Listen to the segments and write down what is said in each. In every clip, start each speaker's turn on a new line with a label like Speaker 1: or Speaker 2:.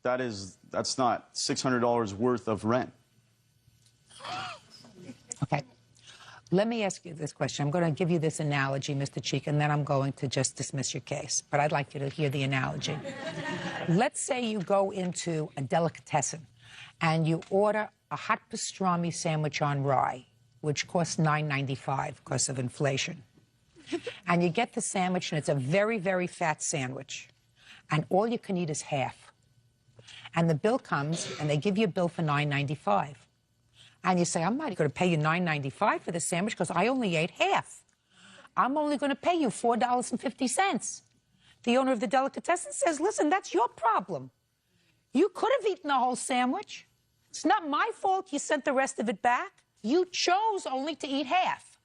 Speaker 1: that's not $600 worth of rent.
Speaker 2: Okay. Let me ask you this question. I'm going to give you this analogy, Mr. Cheek, and then I'm going to just dismiss your case. But I'd like you to hear the analogy. Let's say you go into a delicatessen and you order a hot pastrami sandwich on rye, which costs $9.95 because of inflation. And you get the sandwich, and it's a very, very fat sandwich. And all you can eat is half. And the bill comes, and they give you a bill for $9.95. And you say, I'm not going to pay you $9.95 for the sandwich because I only ate half. I'm only going to pay you $4.50. The owner of the delicatessen says, listen, that's your problem. You could have eaten the whole sandwich. It's not my fault you sent the rest of it back. You chose only to eat half.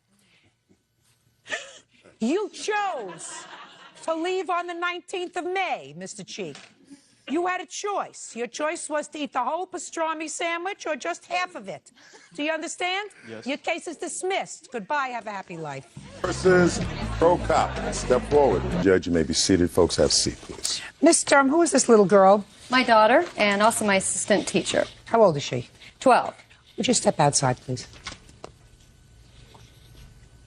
Speaker 2: You chose to leave on the 19th of May, Mr. Cheek. You had a choice. Your choice was to eat the whole pastrami sandwich or just half of it. Do you understand?
Speaker 1: Yes.
Speaker 2: Your case is dismissed. Goodbye. Have a happy life.
Speaker 3: Versus pro cop. Step forward. Judge, you may be seated. Folks, have a seat, please.
Speaker 2: Miss Sturm, who is this little girl?
Speaker 4: My daughter, and also my assistant teacher.
Speaker 2: How old is she?
Speaker 4: 12.
Speaker 2: Would you step outside, please?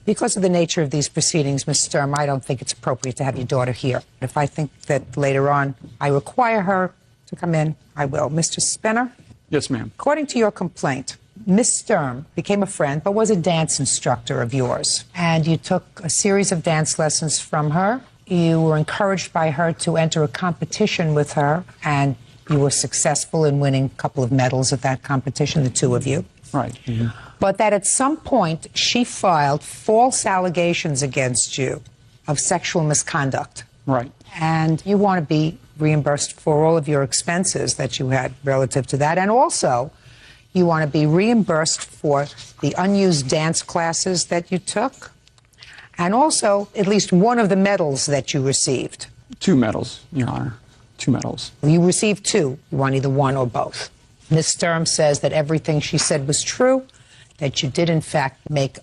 Speaker 2: Because of the nature of these proceedings, Ms. Sturm, I don't think it's appropriate to have your daughter here. If I think that later on I require her to come in, I will. Mr. Spinner?
Speaker 5: Yes, ma'am.
Speaker 2: According to your complaint, Ms. Sturm became a friend but was a dance instructor of yours. And you took a series of dance lessons from her. You were encouraged by her to enter a competition with her, and you were successful in winning a couple of medals at that competition, the two of you.
Speaker 5: Right. Mm-hmm.
Speaker 2: But that at some point she filed false allegations against you of sexual misconduct.
Speaker 5: Right.
Speaker 2: And you want to be reimbursed for all of your expenses that you had relative to that. And also, you want to be reimbursed for the unused dance classes that you took. And also, at least one of the medals that you received.
Speaker 5: 2 medals, Your Honor. 2 medals.
Speaker 2: You received 2. You want either one or both. Ms. Sturm says that everything she said was true, that you did, in fact, make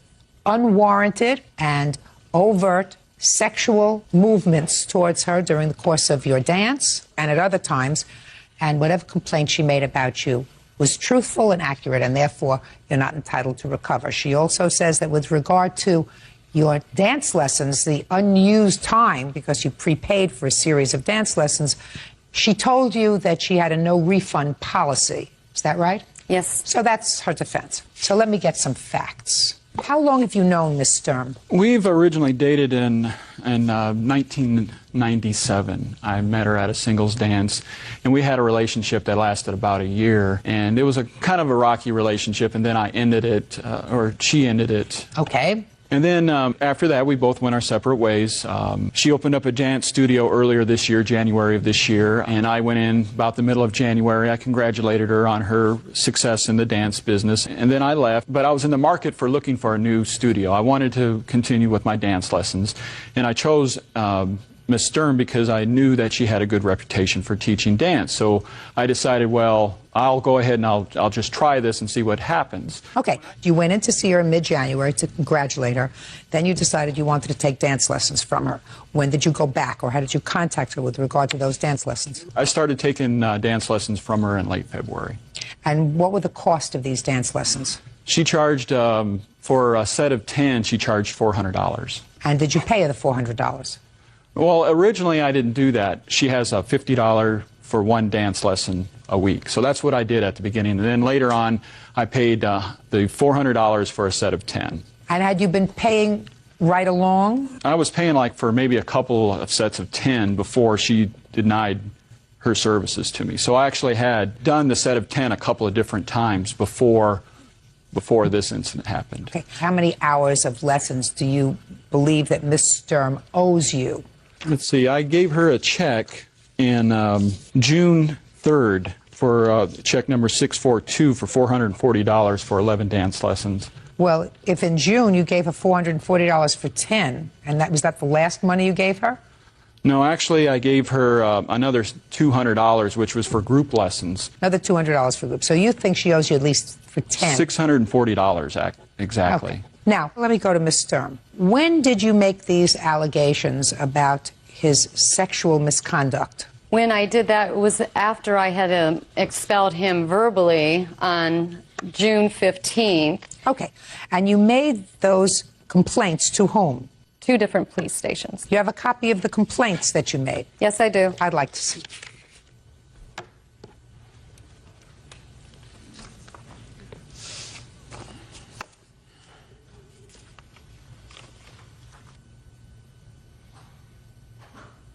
Speaker 2: unwarranted and overt sexual movements towards her during the course of your dance and at other times, and whatever complaint she made about you was truthful and accurate, and therefore you're not entitled to recover. She also says that with regard to your dance lessons, the unused time, because you prepaid for a series of dance lessons, she told you that she had a no-refund policy. Is that right?
Speaker 4: Yes.
Speaker 2: So that's her defense. So let me get some facts. How long have you known Miss Sturm?
Speaker 5: We've originally dated in 1997. I met her at a singles dance, and we had a relationship that lasted about a year. And it was a kind of a rocky relationship, and then I ended it, or she ended it.
Speaker 2: Okay.
Speaker 5: And then after that, we both went our separate ways. She opened up a dance studio earlier this year, January of this year, and I went in about the middle of January. I congratulated her on her success in the dance business, and then I left. But I was in the market for looking for a new studio. I wanted to continue with my dance lessons, and I chose Miss Sturm because I knew that she had a good reputation for teaching dance. So I decided, well, I'll go ahead and I'll just try this and see what happens.
Speaker 2: Okay. You went in to see her in mid-January to congratulate her. Then you decided you wanted to take dance lessons from her. When did you go back, or how did you contact her with regard to those dance lessons?
Speaker 5: I started taking dance lessons from her in late February.
Speaker 2: And what were the cost of these dance lessons?
Speaker 5: She charged, for a set of 10, she charged $400.
Speaker 2: And did you pay her the $400?
Speaker 5: Well, originally I didn't do that. She has a $50 for one dance lesson a week. So that's what I did at the beginning. And then later on, I paid the $400 for a set of 10.
Speaker 2: And had you been paying right along?
Speaker 5: I was paying like for maybe a couple of sets of 10 before she denied her services to me. So I actually had done the set of 10 a couple of different times before this incident happened.
Speaker 2: Okay. How many hours of lessons do you believe that Miss Sturm owes you?
Speaker 5: Let's see, I gave her a check in June 3rd for check number 642 for $440 for 11 dance lessons.
Speaker 2: Well, if in June you gave her $440 for 10, and was that the last money you gave her?
Speaker 5: No, actually I gave her another $200, which was for group lessons.
Speaker 2: Another $200 for group. So you think she owes you at least for 10?
Speaker 5: $640, exactly.
Speaker 2: Okay. Now, let me go to Ms. Sturm. When did you make these allegations about his sexual misconduct?
Speaker 4: When I did that, it was after I had expelled him verbally on June 15th.
Speaker 2: Okay. And you made those complaints to whom?
Speaker 4: 2 different police stations.
Speaker 2: You have a copy of the complaints that you made?
Speaker 4: Yes, I do.
Speaker 2: I'd like to see.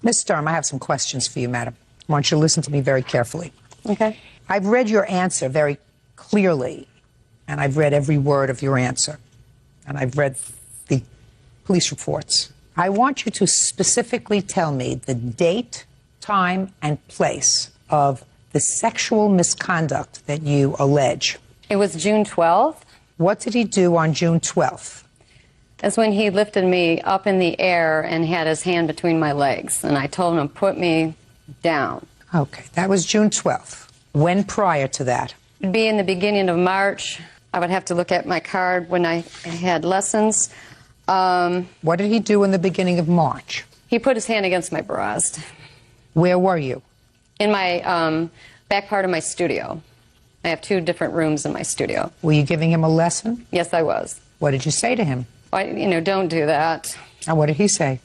Speaker 2: Ms. Sturm, I have some questions for you, madam. I want you to listen to me very carefully.
Speaker 4: Okay.
Speaker 2: I've read your answer very clearly, and I've read every word of your answer, and I've read the police reports. I want you to specifically tell me the date, time, and place of the sexual misconduct that you allege.
Speaker 4: It was June 12th.
Speaker 2: What did he do on June 12th?
Speaker 4: That's when he lifted me up in the air and had his hand between my legs. And I told him to put me down.
Speaker 2: Okay, that was June 12th. When prior to that?
Speaker 4: It would be in the beginning of March. I would have to look at my card when I had lessons.
Speaker 2: What did he do in the beginning of March?
Speaker 4: He put his hand against my breast.
Speaker 2: Where were you?
Speaker 4: In my back part of my studio. I have 2 different rooms in my studio.
Speaker 2: Were you giving him a lesson?
Speaker 4: Yes, I was.
Speaker 2: What did you say to him?
Speaker 4: Don't do that.
Speaker 2: And what did he say?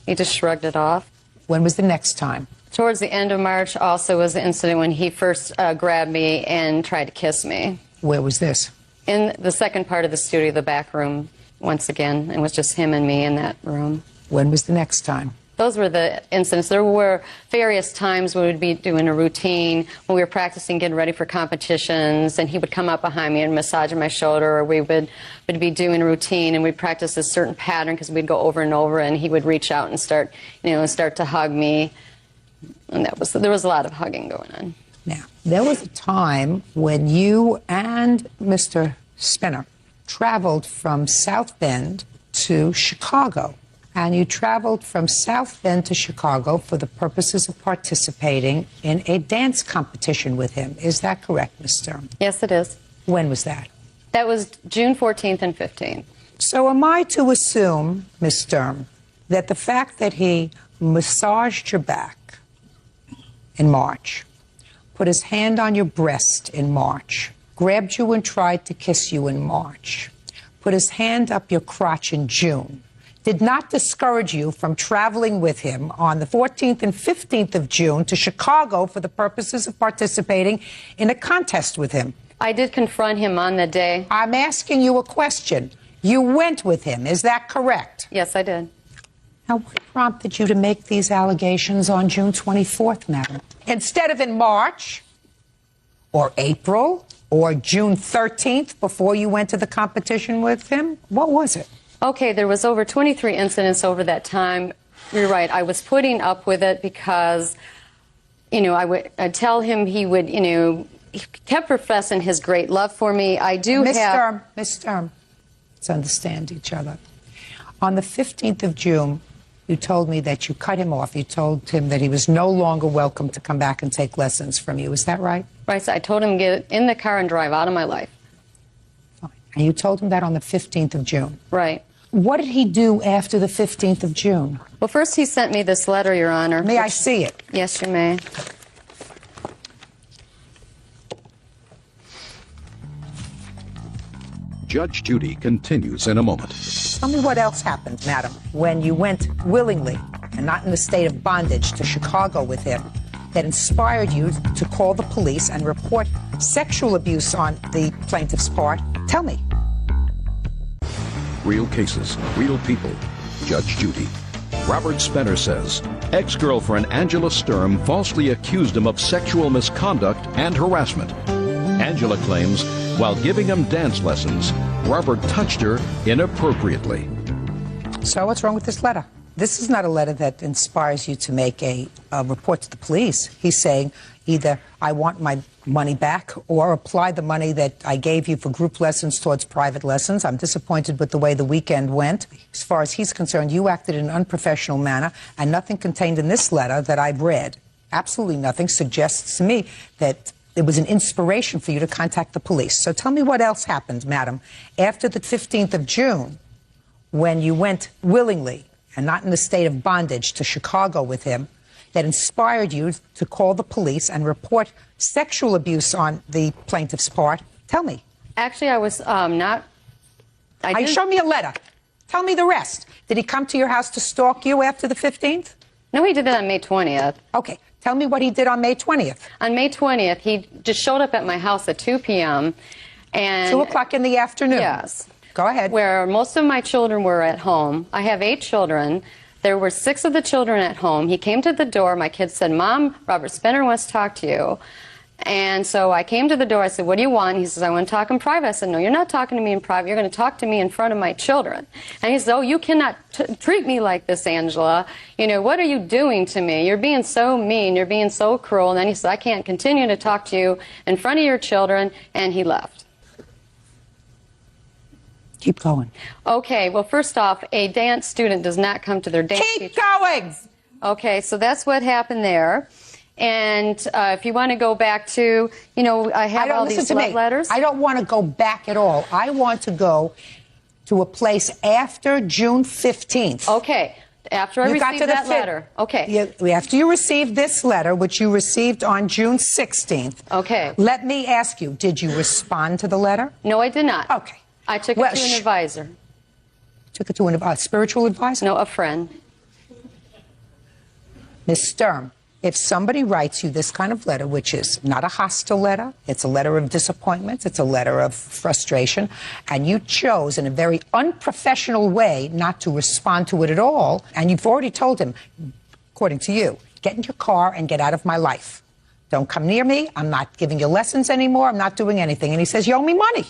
Speaker 4: He just shrugged it off.
Speaker 2: When was the next time?
Speaker 4: Towards the end of March also was the incident when he first grabbed me and tried to kiss me.
Speaker 2: Where was this?
Speaker 4: In the second part of the studio, the back room, once again. It was just him and me in that room.
Speaker 2: When was the next time?
Speaker 4: Those were the incidents. There were various times when we would be doing a routine, when we were practicing, getting ready for competitions, and he would come up behind me and massage my shoulder, or we would be doing a routine, and we'd practice a certain pattern because we'd go over and over, and he would reach out and start to hug me. And there was a lot of hugging going on.
Speaker 2: Now, there was a time when you and Mr. Spinner traveled from South Bend to Chicago. And you traveled from South Bend to Chicago for the purposes of participating in a dance competition with him. Is that correct, Ms. Sturm?
Speaker 4: Yes, it is.
Speaker 2: When was that?
Speaker 4: That was June 14th and 15th.
Speaker 2: So am I to assume, Ms. Sturm, that the fact that he massaged your back in March, put his hand on your breast in March, grabbed you and tried to kiss you in March, put his hand up your crotch in June, did not discourage you from traveling with him on the 14th and 15th of June to Chicago for the purposes of participating in a contest with him?
Speaker 4: I did confront him on the day.
Speaker 2: I'm asking you a question. You went with him, is that correct?
Speaker 4: Yes, I did.
Speaker 2: Now, what prompted you to make these allegations on June 24th, madam? Instead of in March, or April, or June 13th, before you went to the competition with him? What was it?
Speaker 4: Okay, there was over 23 incidents over that time. You're right. I was putting up with it because, I'd tell him he would, he kept professing his great love for me. I do
Speaker 2: Miss
Speaker 4: have...
Speaker 2: Miss Sturm, let's understand each other. On the 15th of June, you told me that you cut him off. You told him that he was no longer welcome to come back and take lessons from you. Is that right?
Speaker 4: Right. So I told him to get in the car and drive out of my life.
Speaker 2: Fine. And you told him that on the 15th of June.
Speaker 4: Right.
Speaker 2: What did he do after the 15th of June?
Speaker 4: Well, first he sent me this letter, Your Honor.
Speaker 2: May I see it?
Speaker 4: Yes, you may.
Speaker 6: Judge Judy continues in a moment.
Speaker 2: Tell me what else happened, madam, when you went willingly and not in the state of bondage to Chicago with him that inspired you to call the police and report sexual abuse on the plaintiff's part. Tell me.
Speaker 6: Real cases, real people. Judge Judy. Robert Spenner says ex-girlfriend Angela Sturm falsely accused him of sexual misconduct and harassment. Angela claims while giving him dance lessons, Robert touched her inappropriately.
Speaker 2: So what's wrong with this letter? This is not a letter that inspires you to make a report to the police. He's saying either I want my money back or apply the money that I gave you for group lessons towards private lessons. I'm disappointed with the way the weekend went. As far as he's concerned, you acted in an unprofessional manner, and nothing contained in this letter that I've read, absolutely nothing, suggests to me that it was an inspiration for you to contact the police. So tell me what else happened, madam, after the 15th of June, when you went willingly and not in a state of bondage to Chicago with him. that inspired you to call the police and report sexual abuse on the plaintiff's part? Tell me.
Speaker 4: Actually, I was not.
Speaker 2: Show me a letter. Tell me the rest. Did he come to your house to stalk you after the 15th?
Speaker 4: No, he did that on May 20th.
Speaker 2: Okay. Tell me what he did on May 20th.
Speaker 4: On May 20th, he just showed up at my house at 2 p.m. and
Speaker 2: 2 o'clock in the afternoon.
Speaker 4: Yes.
Speaker 2: Go ahead.
Speaker 4: Where most of my children were at home. I have 8 children. There were 6 of the children at home. He came to the door. My kids said, "Mom, Robert Spinner wants to talk to you." And so I came to the door. I said, "What do you want?" He says, "I want to talk in private." I said, "No, you're not talking to me in private. You're going to talk to me in front of my children." And he says, "Oh, you cannot treat me like this, Angela. You know, what are you doing to me? You're being so mean. You're being so cruel." And then he said, "I can't continue to talk to you in front of your children." And he left.
Speaker 2: Keep going.
Speaker 4: Okay, well, first off, a dance student does not come to their dance
Speaker 2: Keep going!
Speaker 4: Okay, so that's what happened there. And if you want to go back to, you know, I have all these love letters.
Speaker 2: I don't want to go back at all. I want to go to a place after June 15th.
Speaker 4: Okay, after I received that letter. Okay.
Speaker 2: After you received this letter, which you received on June 16th.
Speaker 4: Okay.
Speaker 2: Let me ask you, did you respond to the letter?
Speaker 4: No, I did not.
Speaker 2: Okay.
Speaker 4: I took it to an advisor.
Speaker 2: Took it to a spiritual advisor?
Speaker 4: No, a friend.
Speaker 2: Ms. Sturm, if somebody writes you this kind of letter, which is not a hostile letter, it's a letter of disappointment, it's a letter of frustration, and you chose in a very unprofessional way not to respond to it at all, and you've already told him, according to you, get in your car and get out of my life. Don't come near me. I'm not giving you lessons anymore. I'm not doing anything. And he says, you owe me money.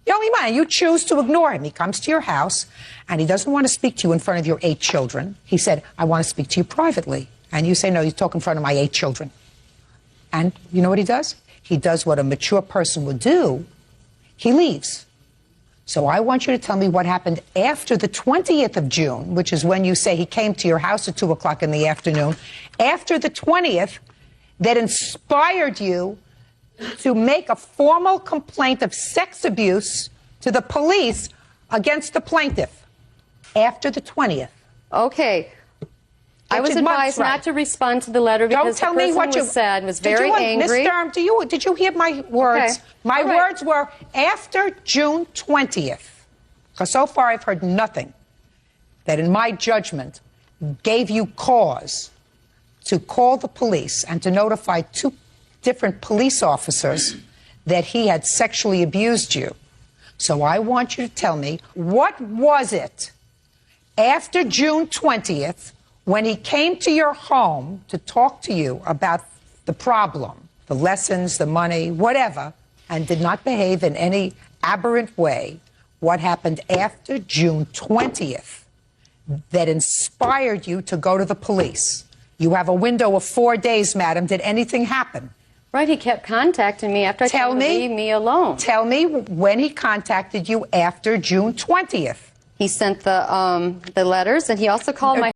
Speaker 2: You owe me money. You choose to ignore him. He comes to your house, and he doesn't want to speak to you in front of your 8 children. He said, I want to speak to you privately. And you say, no, you talk in front of my 8 children. And you know what he does? He does what a mature person would do. He leaves. So I want you to tell me what happened after the 20th of June, which is when you say he came to your house at 2 o'clock in the afternoon, after the 20th, that inspired you to make a formal complaint of sex abuse to the police against the plaintiff after the 20th.
Speaker 4: Okay. I was advised not to respond to the letter because the person who said was very angry.
Speaker 2: Ms. Sturm, did you hear my words?
Speaker 4: Okay.
Speaker 2: My words were after June 20th, because so far I've heard nothing that in my judgment gave you cause to call the police and to notify 2 different police officers that he had sexually abused you. So I want you to tell me, what was it after June 20th when he came to your home to talk to you about the problem, the lessons, the money, whatever, and did not behave in any aberrant way? What happened after June 20th that inspired you to go to the police? You have a window of 4 days, madam. Did anything happen?
Speaker 4: Right, he kept contacting me after I told him to leave me alone.
Speaker 2: Tell me when he contacted you after June 20th.
Speaker 4: He sent the letters, and he also called my